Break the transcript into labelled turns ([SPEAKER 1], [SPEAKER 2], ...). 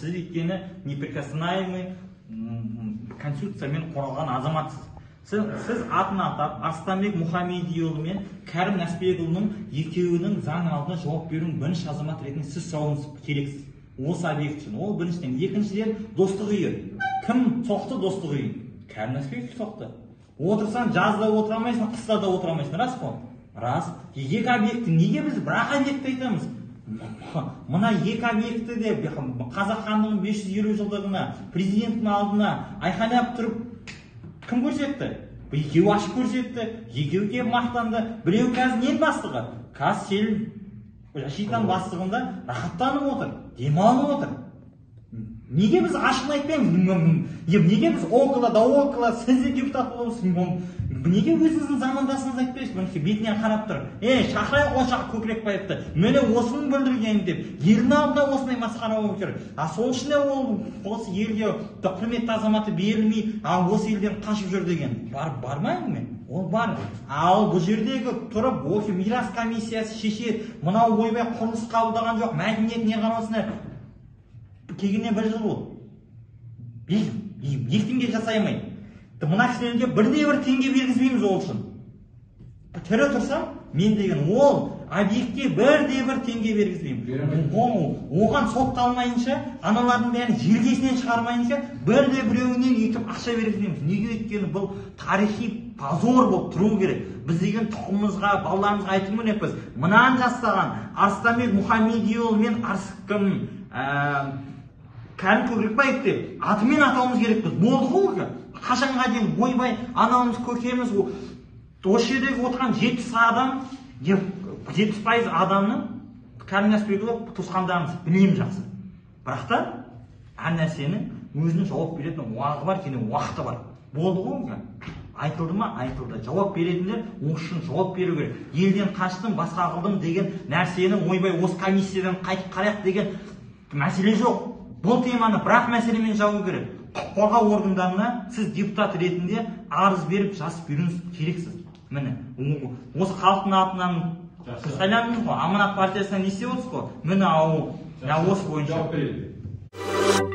[SPEAKER 1] сіз өйткені неприкосновенный конституциямен қорғалған азаматсыз. Сіз атын атап, Арыстанбек Мұхамедиұлы мен Кәрім Нәсіпбекұлының екеуінің заң алдында жауап беруін бірінші азамат ретінде сіз сұрауыңыз керексіз. Осы объект үшін. Ол біріншіден. Екіншіден, достық үйі. Кім соқты достық үйін? Кәрім Нәсіпбеков соқты. Отырсаң, жазда отыра алмайсың, қыста да отыра алмайсың. Рас қой? Рас. Екі объекті неге біз бір-ақ объекті айтамыз? Мына екі объекті де Қазақ хандығының 550 жылдығына, президенттің алдына айқайлап тұрып кім көрсетті? Екеуі ашып көрсетті, екеуі келіп мақтанды. Біреу қазір нен бастығы? Қазір сел Жашитан бастығында рахаттанып отыр, демалып отыр. Неге біз ашығын айтпаймыз? Неге біз около да около, сіз де депутат боласыз? Неге өзіңіздің замандасыңыз айтпайсыз? Мінекей бетінен қарап тұр. Шақырайық Ошақ Көкірекбаевты. Міне осының бүлдіргенін деп. Елдің алдында осындай масқара болып жүр. Сол үшін ол осы елге құрметті азаматы берілмей, осы елден қашып жүр деген. Бар ма әңгіме? Ол бар. Ал бұл жердегі тұрып, осы мирас комиссиясы шешеді. Мынау ойбай құрылыс қабылдаған жоқ. Мәдениет не қарасына келгеніне 1 жыл болды. Ешкімге жасай алмайды. Мына кісілерге 1-1 теңге бергізбейміз ол үшін. Тірі тұрсам, мен деген ол объектке 1-1 теңге бергізбеймін. Оған сотталмайынша, аналардың бәрін жергесінен шығармайынша, біреуінен үйтіп ақша бергізбейміз. Неге өйткені бұл тарихи позор болып тұру керек. Біз деген тұқымымызға, балаларымызға айтып өтеміз. Мынаны жасаған Арыстанбек Мұхамедиұлы мен Кәрім Көкірекбаев деп атымен атауымыз керекпіз. Болды ғой? Қашанға дейін ойбай анауымыз көкеміз осы жердегі отырған 70 адам, 70% адамның Кәрім Нәсіпбекұлы туысқандарымыз білемін жақсы. Бірақ та әр нәрсенің өзінің жауап беретін уақыты бар, және уақыты бар. Болды ғой? Айтылды ма? Айтылды. Жауап беретіндер үшін жауап беру керек. Елден қаштым, басқа қылдым деген нәрсені ойбай осы комиссиядан қайтып қарайық деген мәселе жоқ. Бұл теманы бірақ мәселемен жабу керек. Құқық қорғау органдарына сіз депутат ретінде арыз беріп жазып беруіңіз керексіз. Міне, осы халықтың атынан сіз сайландыңыз ғой, Аманат партиясына не істеп отырсыз ғой? Міне, осы бойынша.